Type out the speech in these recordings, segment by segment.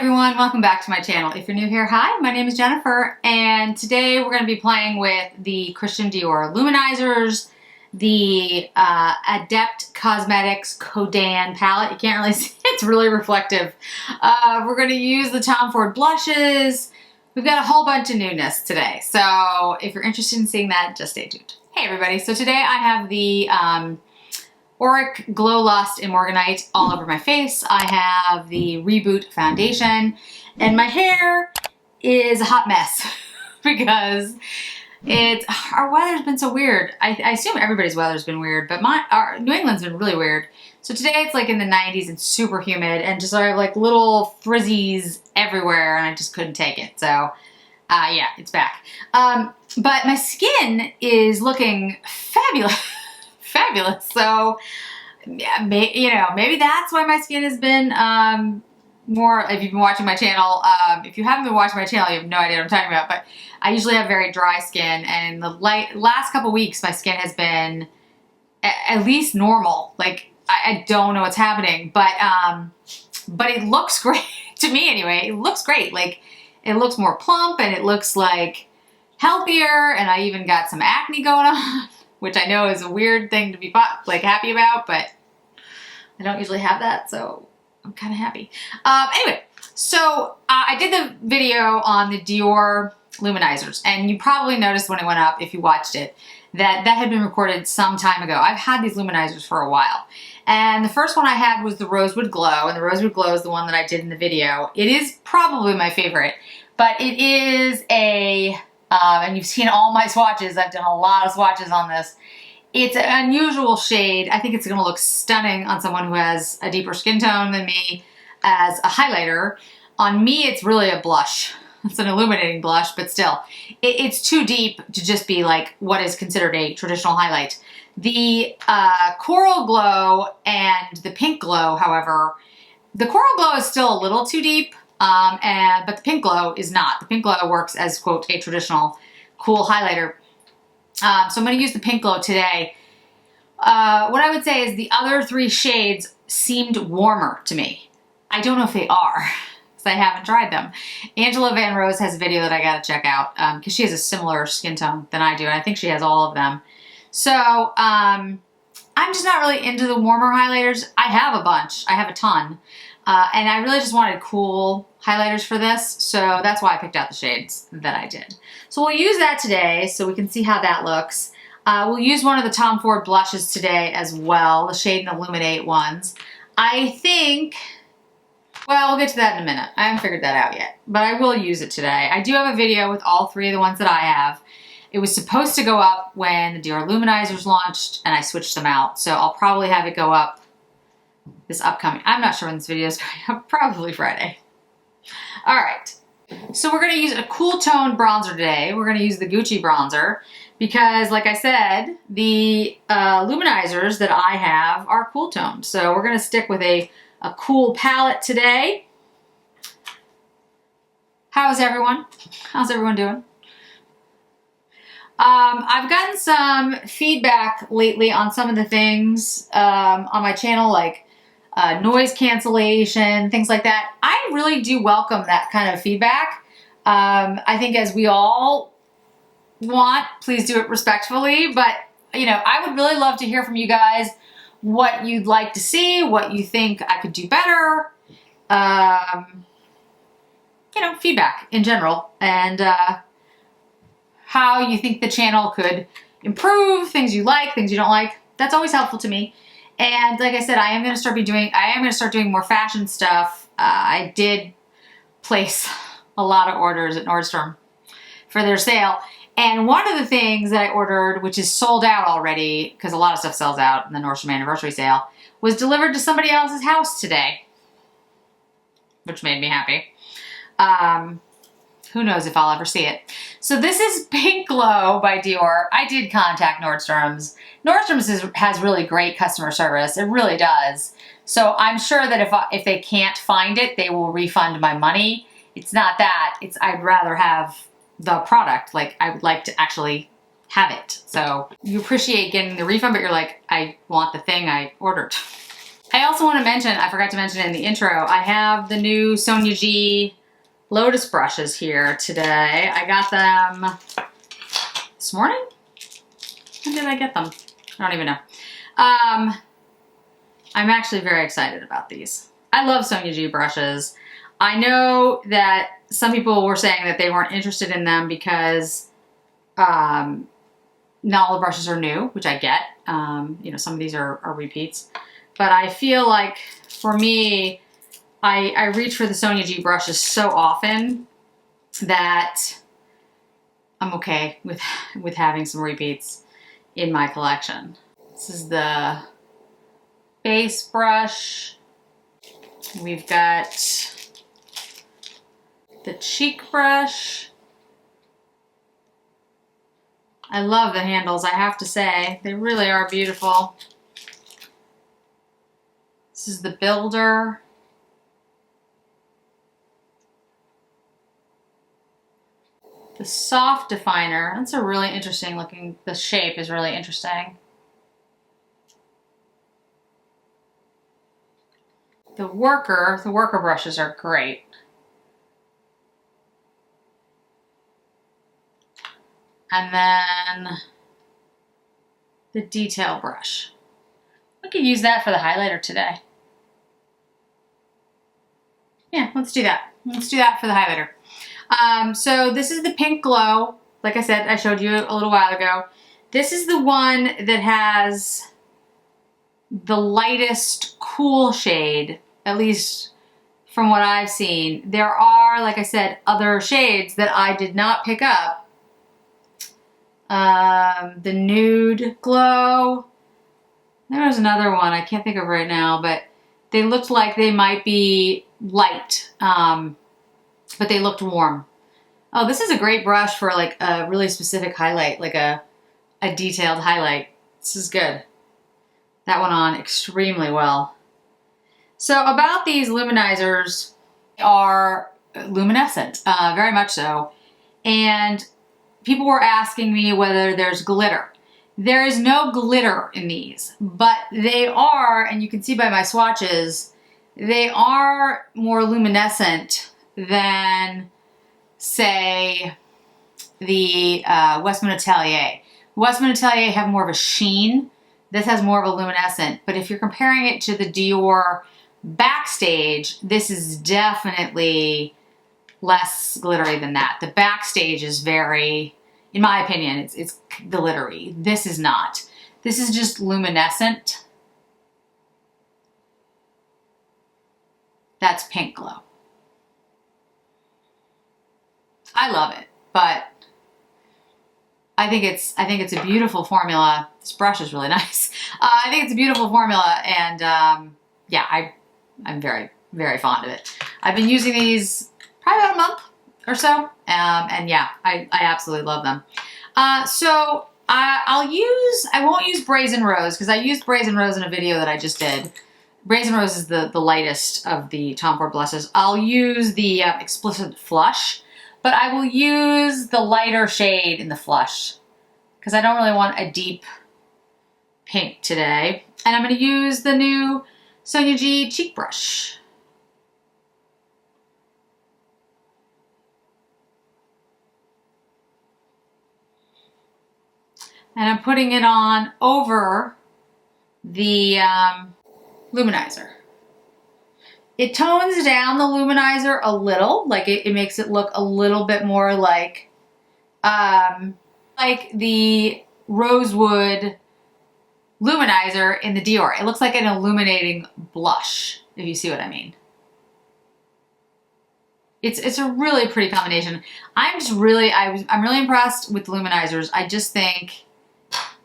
everyone, welcome back to my channel. If you're new here, hi, my name is Jennifer, and today we're going to be playing with the Christian Dior Luminizers, the Adept Cosmetics Kodanne palette. You can't really see, it's really reflective. We're going to use the Tom Ford blushes. We've got a whole bunch of newness today, so if you're interested in seeing that, just stay tuned. Hey everybody, so today I have the Auric Glow Lust in Morganite all over my face. I have the Reboot foundation, and my hair is a hot mess because our weather's been so weird. I assume everybody's weather's been weird, but our New England's been really weird. So today it's like in the 90s and super humid, and just I have like little frizzies everywhere, and I just couldn't take it. So yeah, it's back. But my skin is looking fabulous. Fabulous. So yeah, maybe that's why my skin has been more, if you've been watching my channel. If you haven't been watching my channel, you have no idea what I'm talking about, but I usually have very dry skin, and the last couple weeks my skin has been at least normal. Like I don't know what's happening, but it looks great to me anyway. It looks great. Like it looks more plump, and it looks like healthier, and I even got some acne going on, which I know is a weird thing to be like happy about, but I don't usually have that, so I'm kind of happy. Anyway, so I did the video on the Dior Luminizers, and you probably noticed when it went up, if you watched it, that had been recorded some time ago. I've had these Luminizers for a while, and the first one I had was the Rosewood Glow, and the Rosewood Glow is the one that I did in the video. It is probably my favorite, but it is and you've seen all my swatches. I've done a lot of swatches on this. It's an unusual shade. I think it's going to look stunning on someone who has a deeper skin tone than me as a highlighter. On me, it's really a blush. It's an illuminating blush, but still, it's too deep to just be like what is considered a traditional highlight. The Coral Glow and the Pink Glow, however, the Coral Glow is still a little too deep. But the Pink Glow is not. The Pink Glow works as, quote, a traditional cool highlighter. So I'm going to use the Pink Glow today. What I would say is the other three shades seemed warmer to me. I don't know if they are, because I haven't tried them. Angela Van Rose has a video that I got to check out, because she has a similar skin tone than I do, and I think she has all of them. So, I'm just not really into the warmer highlighters. I have a bunch. I have a ton. And I really just wanted cool highlighters for this, so that's why I picked out the shades that I did. So we'll use that today so we can see how that looks. We'll use one of the Tom Ford blushes today as well, the Shade Illuminate ones. I think, well, we'll get to that in a minute. I haven't figured that out yet, but I will use it today. I do have a video with all three of the ones that I have. It was supposed to go up when the Dior Luminizers launched, and I switched them out, so I'll probably have it go up this upcoming, I'm not sure when this video is going up, probably Friday. All right, so we're going to use a cool toned bronzer today. We're going to use the Gucci bronzer because, like I said, the Luminizers that I have are cool toned. So we're going to stick with a cool palette today. How's everyone? How's everyone doing? I've gotten some feedback lately on some of the things on my channel, like noise cancellation, things like that. I really do welcome that kind of feedback. I think as we all want, please do it respectfully, but you know, I would really love to hear from you guys what you'd like to see, what you think I could do better, you know, feedback in general, and how you think the channel could improve, things you like, things you don't like. That's always helpful to me. And like I said, I am going to start doing more fashion stuff. I did place a lot of orders at Nordstrom for their sale. And one of the things that I ordered, which is sold out already, because a lot of stuff sells out in the Nordstrom anniversary sale, was delivered to somebody else's house today, which made me happy. Who knows if I'll ever see it. So this is Pink Glow by Dior. I did contact Nordstrom's. Nordstrom's has really great customer service. It really does. So I'm sure that if they can't find it, they will refund my money. It's not that. It's I'd rather have the product. Like I would like to actually have it. So you appreciate getting the refund, but you're like, I want the thing I ordered. I also want to mention, I forgot to mention it in the intro, I have the new Sonia G Lotus brushes here today. I got them this morning? When did I get them? I don't even know. I'm actually very excited about these. I love Sonia G brushes. I know that some people were saying that they weren't interested in them because not all the brushes are new, which I get. You know, some of these are repeats. But I feel like, for me, I reach for the Sonia G brushes so often that I'm okay with having some repeats in my collection. This is the base brush. We've got the cheek brush. I love the handles, I have to say. They really are beautiful. This is the builder. The soft definer. That's a really interesting looking, the shape is really interesting. The worker brushes are great. And then the detail brush. I could use that for the highlighter today. Yeah, let's do that. Let's do that for the highlighter. So this is the Pink Glow. Like I said, I showed you a little while ago. This is the one that has the lightest cool shade, at least from what I've seen. There are, like I said, other shades that I did not pick up. The Nude Glow. There was another one I can't think of right now, but they looked like they might be light, but they looked warm. Oh, this is a great brush for like a really specific highlight, like a detailed highlight. This is good. That went on extremely well. So about these luminizers, they are luminescent, very much so. And people were asking me whether there's glitter. There is no glitter in these, but they are, and you can see by my swatches, they are more luminescent than, say, the Westman Atelier. Westman Atelier have more of a sheen. This has more of a luminescent, but if you're comparing it to the Dior Backstage, this is definitely less glittery than that. The Backstage is very, in my opinion, it's glittery. This is not. This is just luminescent. That's Pink Glow. I love it, but I think it's a beautiful formula. This brush is really nice. I think it's a beautiful formula, and yeah, I'm very, very fond of it. I've been using these probably about a month or so, and yeah, I absolutely love them. So I won't use Brazen Rose because I used Brazen Rose in a video that I just did. Brazen Rose is the lightest of the Tom Ford blushes. I'll use the Explicit Flush, but I will use the lighter shade in the Flush because I don't really want a deep pink today. And I'm going to use the new Sonia G cheek brush. And I'm putting it on over the luminizer. It tones down the luminizer a little, like it makes it look a little bit more like the Rosewood Luminizer in the Dior. It looks like an illuminating blush, if you see what I mean. It's a really pretty combination. I'm really impressed with the luminizers. I just think,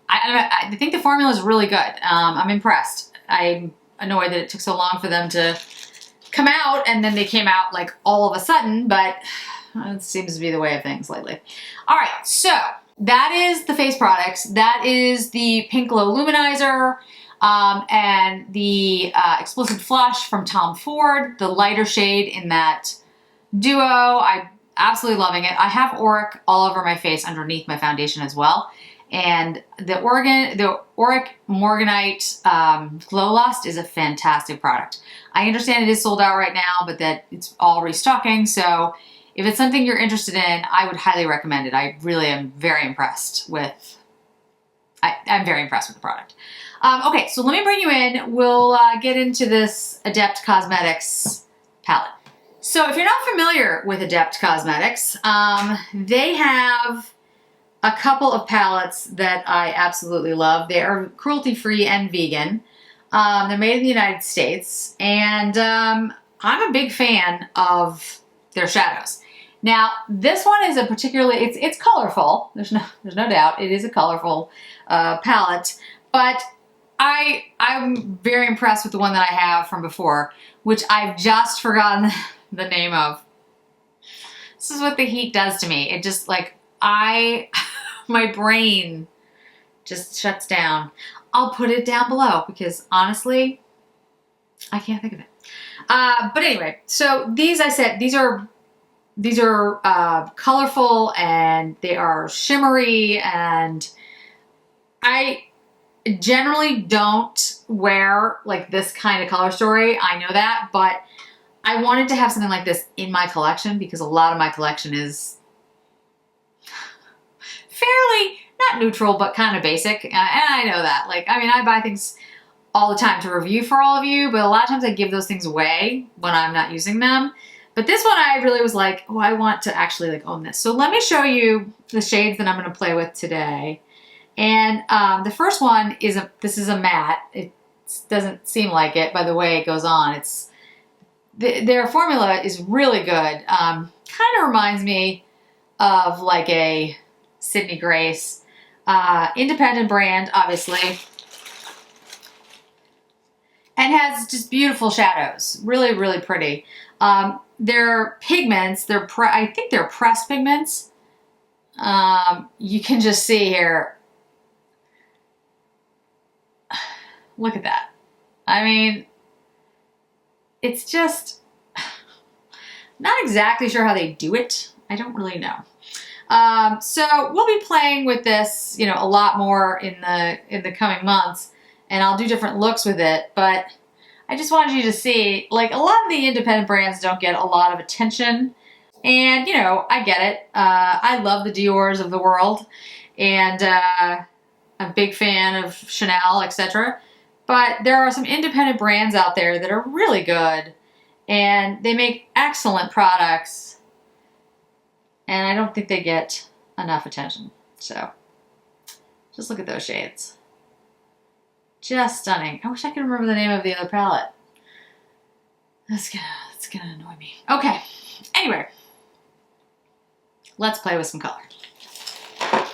I think the formula is really good. I'm impressed. I'm annoyed that it took so long for them to come out, and then they came out like all of a sudden, but it seems to be the way of things lately. All right, so that is the face products. That is the Pink Glow Luminizer and the Explicit Flush from Tom Ford, the lighter shade in that duo. I'm absolutely loving it. I have Auric all over my face underneath my foundation as well. And the Auric Morganite Glow Lust is a fantastic product. I understand it is sold out right now, but that it's all restocking. So if it's something you're interested in, I would highly recommend it. I really am very impressed with, I'm very impressed with the product. Okay, so let me bring you in. We'll get into this Adept Cosmetics palette. So if you're not familiar with Adept Cosmetics, they have a couple of palettes that I absolutely love. They are cruelty-free and vegan. They're made in the United States, and I'm a big fan of their shadows. Now, this one is a particularly, it's colorful. There's no doubt. It is a colorful palette, but I'm very impressed with the one that I have from before, which I've just forgotten the name of. This is what the heat does to me. It just like, my brain just shuts down. I'll put it down below because honestly, I can't think of it. But anyway, so these, I said, these are colorful and they are shimmery, and I generally don't wear like this kind of color story. I know that, but I wanted to have something like this in my collection because a lot of my collection is fairly, not neutral, but kind of basic. And I know that. Like, I mean, I buy things all the time to review for all of you, but a lot of times I give those things away when I'm not using them. But this one I really was like, oh, I want to actually like own this. So let me show you the shades that I'm going to play with today. And the first one is this is a matte. It doesn't seem like it by the way it goes on. Their formula is really good. Kind of reminds me of like a Sydney Grace. Independent brand, obviously. And has just beautiful shadows. Really, really pretty. Their pigments, I think they're pressed pigments. You can just see here. Look at that. I mean, it's just not exactly sure how they do it. I don't really know. So we'll be playing with this, you know, a lot more in the coming months, and I'll do different looks with it, but I just wanted you to see, like, a lot of the independent brands don't get a lot of attention, and, you know, I get it. I love the Diors of the world, and I'm a big fan of Chanel, etc., but there are some independent brands out there that are really good, and they make excellent products, and I don't think they get enough attention. So just look at those shades. Just stunning. I wish I could remember the name of the other palette. That's gonna annoy me. Okay, anyway, let's play with some color.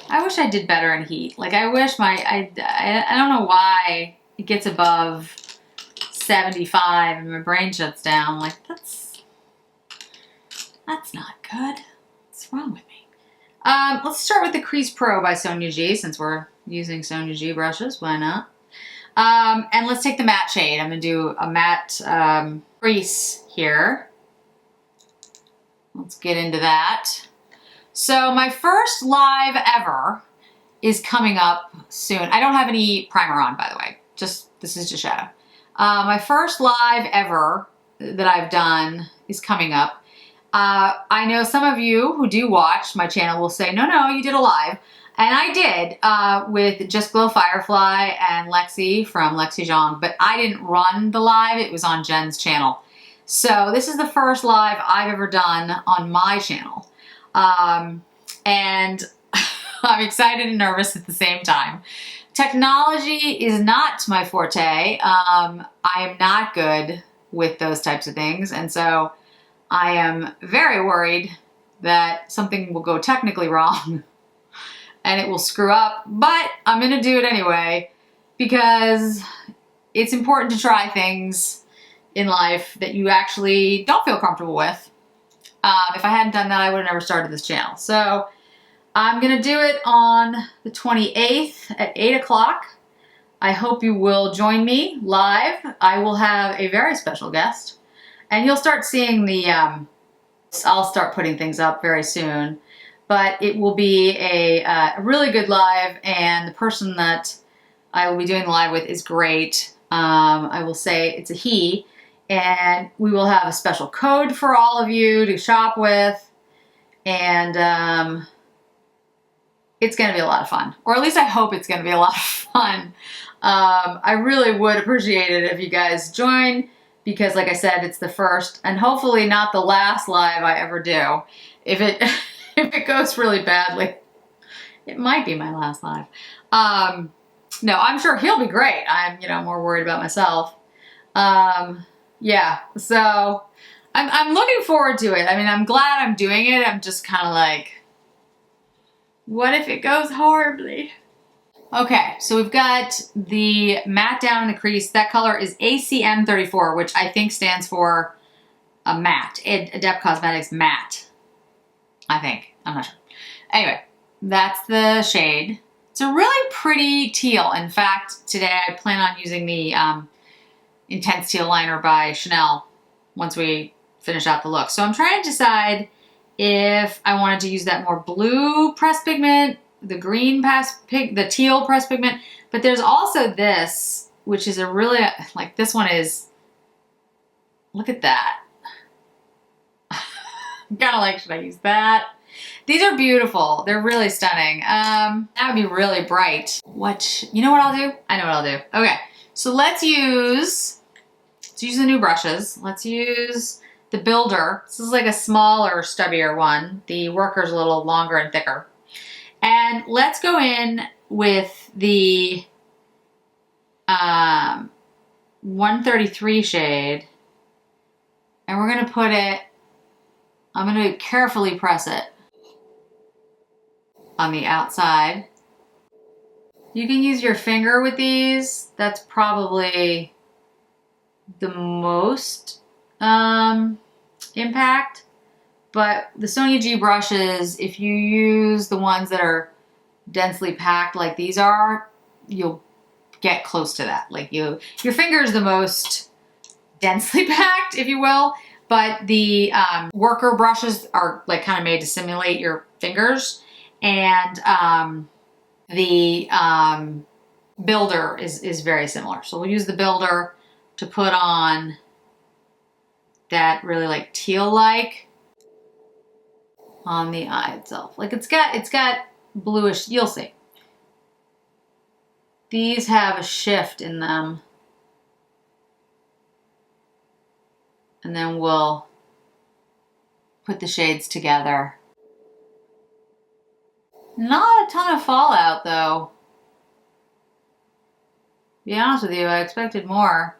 I wish I did better in heat. Like, I wish I don't know why it gets above 75 and my brain shuts down. Like, that's not good. What's wrong with me? Let's start with the Crease Pro by Sonia G, since we're using Sonia G brushes. Why not? And let's take the matte shade. I'm going to do a matte crease here. Let's get into that. So my first live ever is coming up soon. I don't have any primer on, by the way. This is just shadow. My first live ever that I've done is coming up. I know some of you who do watch my channel will say, no, you did a live. And I did with Just Glow Firefly and Lexi from Lexi Zhang, but I didn't run the live. It was on Jen's channel. So this is the first live I've ever done on my channel. And I'm excited and nervous at the same time. Technology is not my forte. I am not good with those types of things. And so I am very worried that something will go technically wrong and it will screw up, but I'm going to do it anyway because it's important to try things in life that you actually don't feel comfortable with. If I hadn't done that, I would have never started this channel. So I'm going to do it on the 28th at 8 o'clock. I hope you will join me live. I will have a very special guest, and you'll start seeing the, I'll start putting things up very soon. but it will be a really good live, and the person that I will be doing the live with is great. I will say it's a he, and we will have a special code for all of you to shop with, and it's going to be a lot of fun, or at least I hope it's going to be a lot of fun. I really would appreciate it if you guys join, because like I said, it's the first and hopefully not the last live I ever do. If it if it goes really badly, it might be my last live. No, I'm sure he'll be great. I'm, more worried about myself. Yeah, so I'm looking forward to it. I mean, I'm glad I'm doing it. I'm just kind of like, what if it goes horribly? Okay, so we've got the matte down in the crease. That color is ACM34, which I think stands for a matte. Adept Cosmetics matte, I think. I'm not sure. Anyway, that's the shade. It's a really pretty teal. In fact, today I plan on using the Intense Teal Liner by Chanel once we finish out the look. So I'm trying to decide if I wanted to use that more blue pressed pigment, the green the teal pressed pigment, but there's also this, which is a really, like this one is, look at that. I'm kind of like, should I use that? These are beautiful. They're really stunning. That would be really bright. You know what I'll do? I know what I'll do. Okay, so let's use the new brushes. Let's use the Builder. This is like a smaller, stubbier one. The Worker's a little longer and thicker. And let's go in with the 133 shade. And we're gonna put it, I'm gonna carefully press it on the outside. You can use your finger with these. That's probably the most impact. But the Sonia G brushes, if you use the ones that are densely packed like these are, you'll get close to that. Like your finger is the most densely packed, if you will. But the Worker brushes are like kind of made to simulate your fingers. And the Builder is very similar. So we'll use the Builder to put on that really like teal-like on the eye itself. Like it's got bluish, you'll see. These have a shift in them. And then we'll put the shades together. Not a ton of fallout though. To be honest with you, I expected more.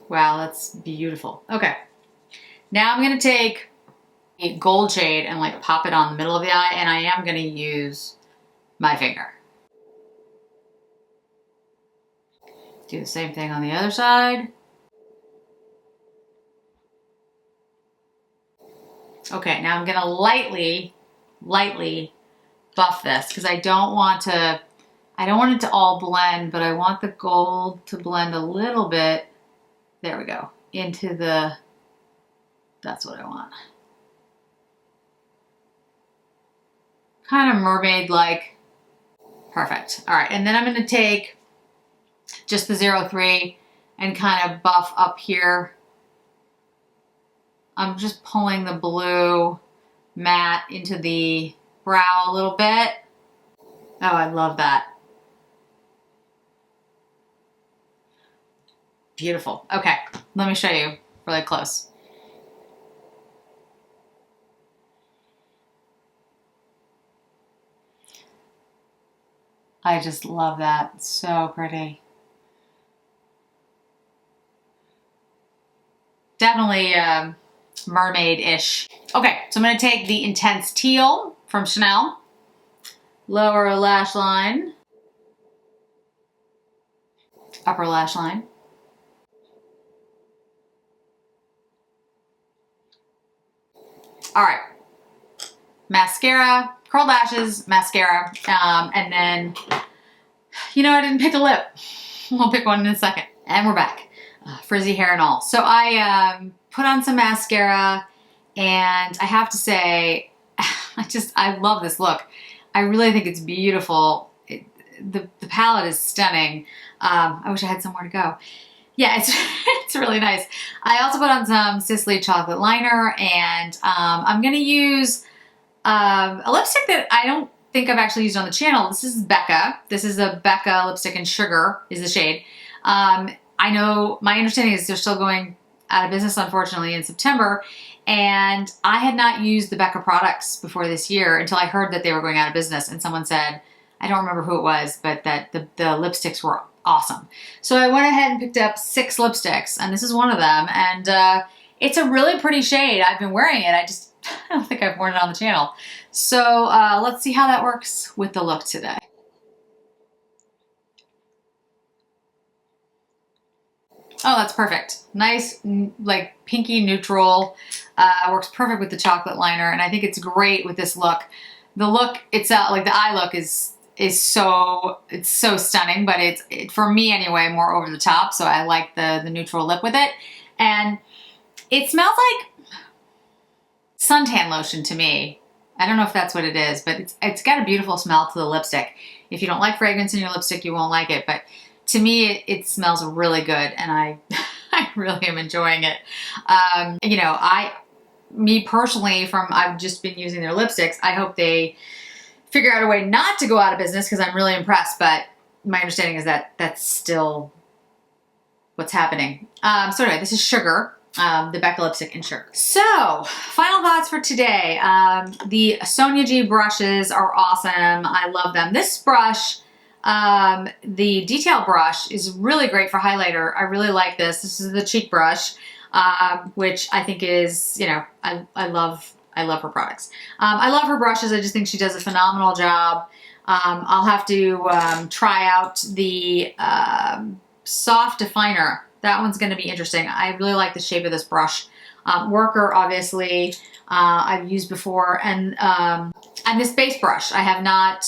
Wow, that's beautiful. Okay, now I'm gonna take a gold shade and like pop it on the middle of the eye, and I am gonna use my finger. Do the same thing on the other side. Okay, now I'm gonna lightly buff this because I don't want it to all blend, but I want the gold to blend a little bit. There we go. That's what I want. Kind of mermaid-like. Perfect. All right, and then I'm gonna take just the 03 and kind of buff up here. I'm just pulling the blue matte into the brow a little bit. Oh, I love that. Beautiful. Okay, let me show you really close. I just love that. It's so pretty. Definitely mermaid-ish. Okay, so I'm gonna take the Intense Teal from Chanel, lower lash line, upper lash line. All right, mascara, curled lashes, mascara, and then, you know, I didn't pick a lip. I'll pick one in a second. And we're back, frizzy hair and all. So I put on some mascara, and I have to say, I love this look. I really think it's beautiful. The palette is stunning. I wish I had somewhere to go. Yeah, it's really nice. I also put on some Sisley chocolate liner, and I'm gonna use a lipstick that I don't think I've actually used on the channel. This is Becca. This is a Becca lipstick in Sugar is the shade. I know, my understanding is they're still going out of business, unfortunately, in September. And I had not used the Becca products before this year until I heard that they were going out of business. And someone said, I don't remember who it was, but that the lipsticks were awesome. So I went ahead and picked up 6 lipsticks, and this is one of them. And it's a really pretty shade. I've been wearing it. I don't think I've worn it on the channel. So let's see how that works with the look today. Oh, that's perfect. Nice, like pinky neutral. Works perfect with the chocolate liner, and I think it's great with this look. The look itself, like the eye look, is so stunning, but it's for me anyway, more over the top. So I like the neutral lip with it, and it smells like suntan lotion to me. I don't know if that's what it is, but it's got a beautiful smell to the lipstick. If you don't like fragrance in your lipstick, you won't like it, but to me, it smells really good, and I really am enjoying it. You know, me personally, I've just been using their lipsticks. I hope they figure out a way not to go out of business, because I'm really impressed, but my understanding is that that's still what's happening. So anyway, this is Sugar, the Becca lipstick in Sugar. So, final thoughts for today. The Sonia G brushes are awesome. I love them. This brush, the detail brush, is really great for highlighter. I really like this. This is the cheek brush, which I think is, you know, I love her products. I love her brushes. I just think she does a phenomenal job. I'll have to try out the soft definer. That one's going to be interesting. I really like the shape of this brush. Worker, obviously, I've used before, and this base brush, I have not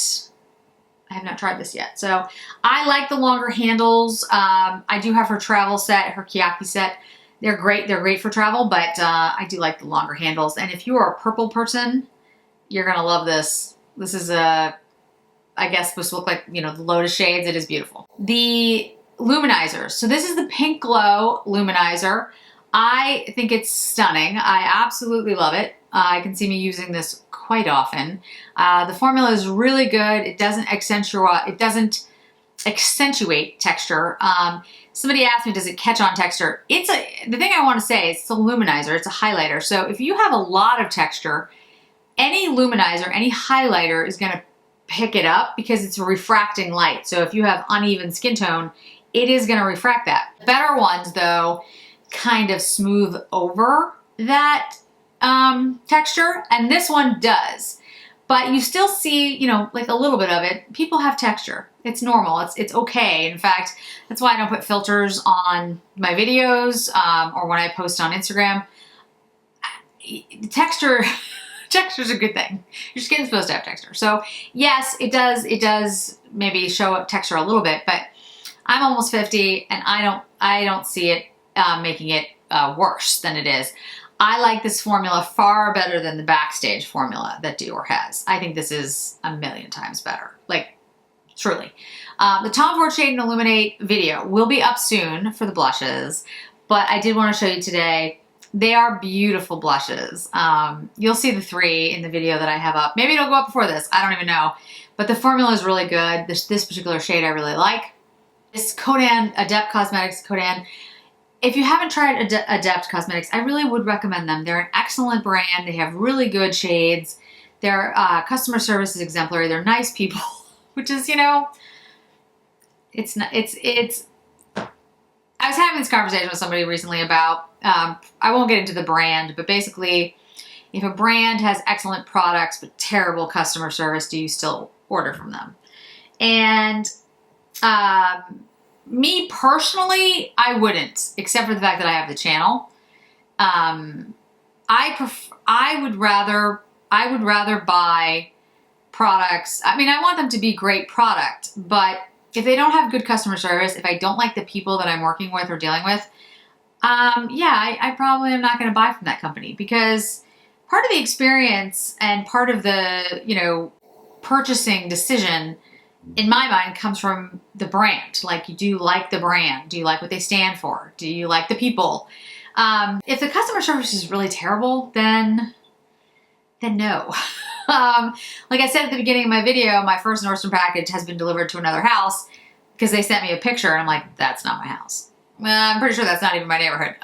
tried this yet. So I like the longer handles. I do have her travel set, her Kiyaki set. They're great. They're great for travel, but I do like the longer handles. And if you are a purple person, you're going to love this. This is I guess supposed to look like, you know, the Lotus shades. It is beautiful. The Luminizers. So this is the Pink Glow Luminizer. I think it's stunning. I absolutely love it. I can see me using this quite often. The formula is really good. It doesn't accentuate texture. Somebody asked me, does it catch on texture? The thing I want to say is it's a luminizer. It's a highlighter. So if you have a lot of texture, any luminizer, any highlighter is going to pick it up because it's a refracting light. So if you have uneven skin tone, it is going to refract that. Better ones, though, kind of smooth over that texture, and this one does. But you still see, you know, like a little bit of it. People have texture. It's normal. It's okay. In fact, that's why I don't put filters on my videos or when I post on Instagram. Texture's a good thing. Your skin's supposed to have texture. So yes, it does maybe show up texture a little bit, but I'm almost 50 and I don't see it making it worse than it is. I like this formula far better than the Backstage formula that Dior has. I think this is a million times better. Like, truly. The Tom Ford Shade Illuminate video will be up soon for the blushes, but I did want to show you today. They are beautiful blushes. You'll see the 3 in the video that I have up. Maybe it'll go up before this. I don't even know. But the formula is really good. This particular shade I really like. This Kodanne, Adept Cosmetics Kodanne. If you haven't tried Adept Cosmetics, I really would recommend them. They're an excellent brand. They have really good shades. Their customer service is exemplary. They're nice people, which is, you know, it's I was having this conversation with somebody recently about, I won't get into the brand, but basically, if a brand has excellent products but terrible customer service, do you still order from them? And me personally, I wouldn't, except for the fact that I have the channel. I would rather buy products. I mean, I want them to be great product, but if they don't have good customer service, if I don't like the people that I'm working with or dealing with, Yeah, I probably am not going to buy from that company because part of the experience and part of the, purchasing decision in my mind comes from the brand. Like, do you like the brand? Do you like what they stand for? Do you like the people? If the customer service is really terrible, then no. Like I said at the beginning of my video, my first Nordstrom package has been delivered to another house because they sent me a picture and I'm like, that's not my house. I'm pretty sure that's not even my neighborhood.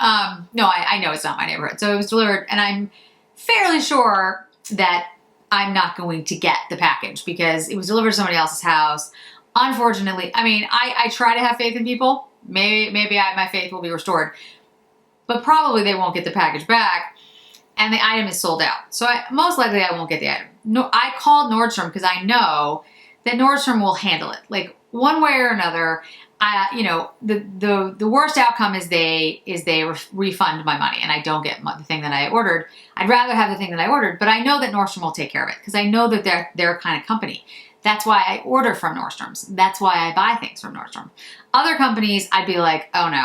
No, I know it's not my neighborhood. So it was delivered and I'm fairly sure that I'm not going to get the package because it was delivered to somebody else's house. Unfortunately, I mean, I try to have faith in people. Maybe my faith will be restored, but probably they won't get the package back and the item is sold out. So most likely I won't get the item. No, I called Nordstrom because I know that Nordstrom will handle it. Like one way or another, the worst outcome is they refund my money and I don't get the thing that I ordered. I'd rather have the thing that I ordered, but I know that Nordstrom will take care of it because I know that they're their kind of company. That's why I order from Nordstrom's. That's why I buy things from Nordstrom. Other companies, I'd be like, oh no,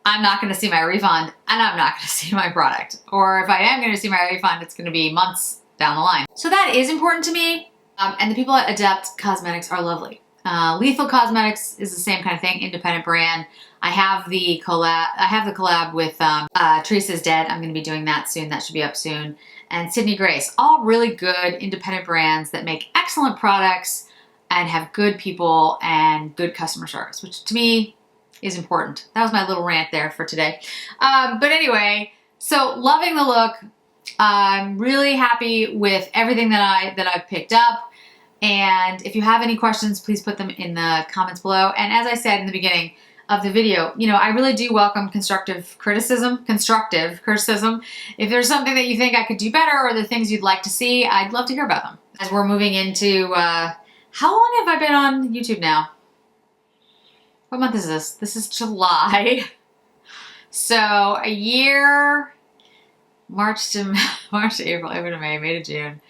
I'm not going to see my refund and I'm not going to see my product. Or if I am going to see my refund, it's going to be months down the line. So that is important to me. And the people at Adept Cosmetics are lovely. Lethal Cosmetics is the same kind of thing, independent brand. I have the collab with Teresa's Dead. I'm going to be doing that soon. That should be up soon. And Sydney Grace, all really good independent brands that make excellent products and have good people and good customer service, which to me is important. That was my little rant there for today. But anyway, so loving the look. I'm really happy with everything that I've picked up. And if you have any questions, please put them in the comments below. And as I said in the beginning of the video, I really do welcome constructive criticism. If there's something that you think I could do better or the things you'd like to see, I'd love to hear about them. As we're moving into, how long have I been on YouTube now? What month is this? This is July. So a year, March to April, April to May to June.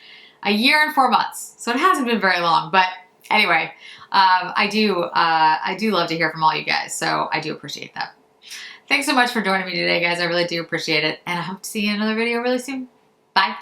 A year and 4 months. So it hasn't been very long, but anyway, I do love to hear from all you guys. So I do appreciate that. Thanks so much for joining me today, guys. I really do appreciate it. And I hope to see you in another video really soon. Bye.